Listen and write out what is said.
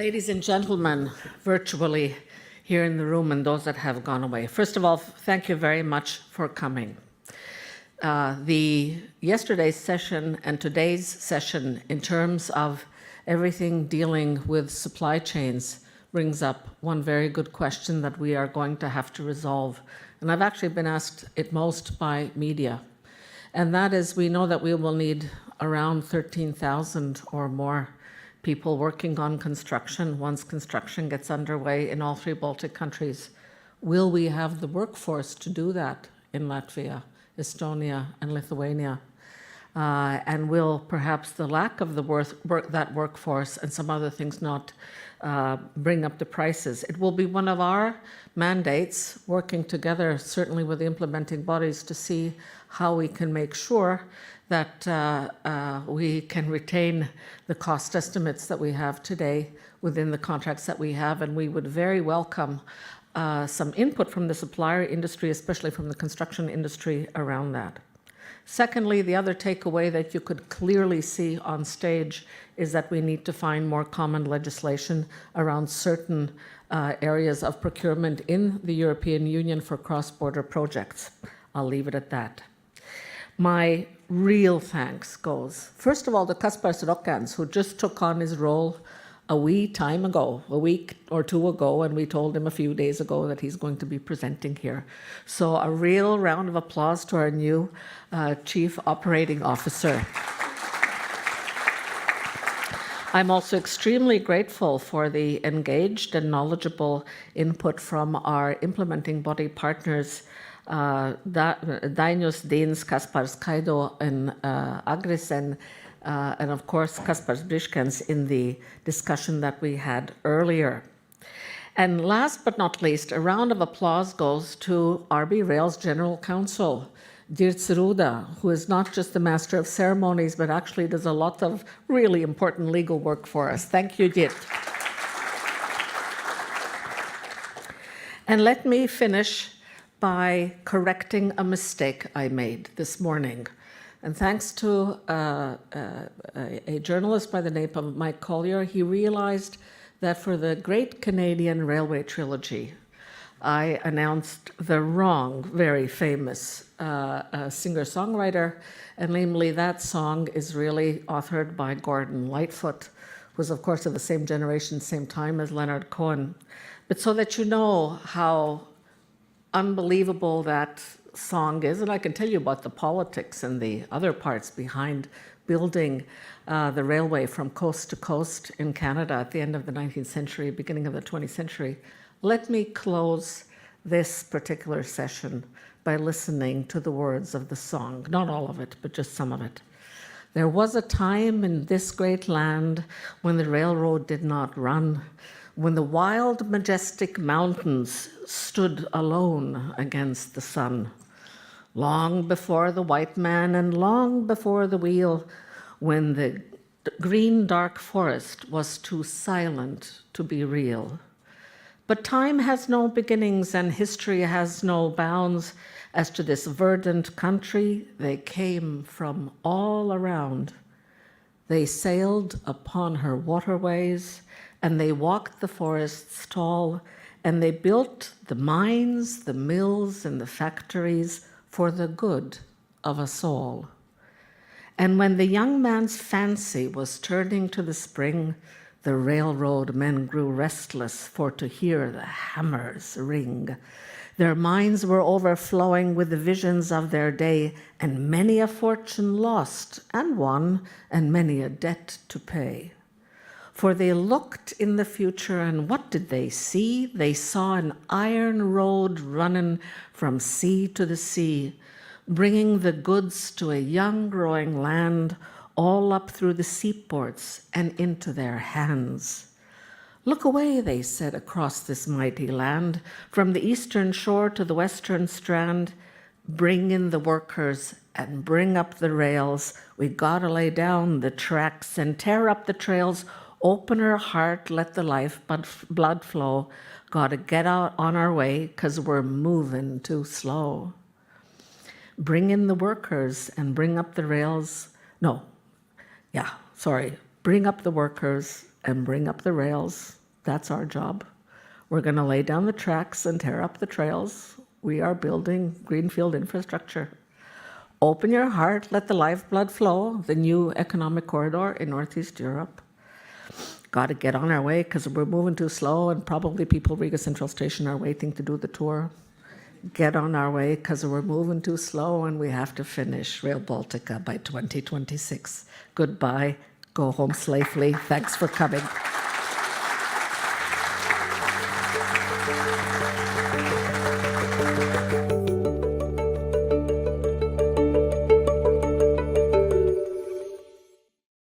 Ladies and gentlemen, virtually here in the room and those that have gone away. First of all, thank you very much for coming. Yesterday's session and today's session in terms of everything dealing with supply chains brings up one very good question that we are going to have to resolve. And I've actually been asked it most by media. And that is, we know that we will need around 13,000 or more people working on construction once construction gets underway in all three Baltic countries. Will we have the workforce to do that in Latvia, Estonia, and Lithuania? And will perhaps the lack of that workforce and some other things not bring up the prices? It will be one of our mandates, working together certainly with the implementing bodies, to see how we can make sure that we can retain the cost estimates that we have today within the contracts that we have, and we would very welcome some input from the supplier industry, especially from the construction industry, around that. Secondly, the other takeaway that you could clearly see on stage is that we need to find more common legislation around certain areas of procurement in the European Union for cross-border projects. I'll leave it at that. My real thanks goes, first of all, to Kaspars Rokans, who just took on his role a wee time ago, a week or two ago, and we told him a few days ago that he's going to be presenting here. So a real round of applause to our new Chief Operating Officer. I'm also extremely grateful for the engaged and knowledgeable input from our implementing body partners, Dainius Deans, Kaspars Kaido, and Agrisen, and of course Kaspars Briškens in the discussion that we had earlier. And last but not least, a round of applause goes to RB Rail's General Counsel, Dirts Ruda, who is not just the master of ceremonies, but actually does a lot of really important legal work for us. Thank you, Dirt. And let me finish by correcting a mistake I made this morning. And thanks to a journalist by the name of Mike Collier, he realized that for the Great Canadian Railway Trilogy, I announced the wrong, very famous singer-songwriter, and namely that song is really authored by Gordon Lightfoot, who's of course of the same generation, same time as Leonard Cohen. But so that you know how unbelievable that song is, and I can tell you about the politics and the other parts behind building the railway from coast to coast in Canada at the end of the 19th century, beginning of the 20th century. Let me close this particular session by listening to the words of the song. Not all of it, but just some of it. There was a time in this great land when the railroad did not run, when the wild, majestic mountains stood alone against the sun. Long before the white man and long before the wheel, when the green, dark forest was too silent to be real. But time has no beginnings and history has no bounds. As to this verdant country, they came from all around. They sailed upon her waterways, and they walked the forests tall, and they built the mines, the mills, and the factories for the good of us all. And when the young man's fancy was turning to the spring, the railroad men grew restless for to hear the hammers ring. Their minds were overflowing with the visions of their day, and many a fortune lost and won, and many a debt to pay. For they looked in the future, and what did they see? They saw an iron road running from sea to the sea, bringing the goods to a young growing land, all up through the seaports and into their hands. Look away, they said, across this mighty land, from the eastern shore to the western strand. Bring in the workers and bring up the rails. We gotta lay down the tracks and tear up the trails. Open our heart, let the life blood flow. Gotta get out on our way, 'cause we're moving too slow. Bring in the workers and bring up the rails. Bring up the workers and bring up the rails. That's our job. We're going to lay down the tracks and tear up the trails. We are building greenfield infrastructure. Open your heart, let the lifeblood flow, the new economic corridor in Northeast Europe. Got to get on our way because we're moving too slow, and probably people at Riga Central Station are waiting to do the tour. Get on our way because we're moving too slow and we have to finish Rail Baltica by 2026. Goodbye. Go home safely. Thanks for coming.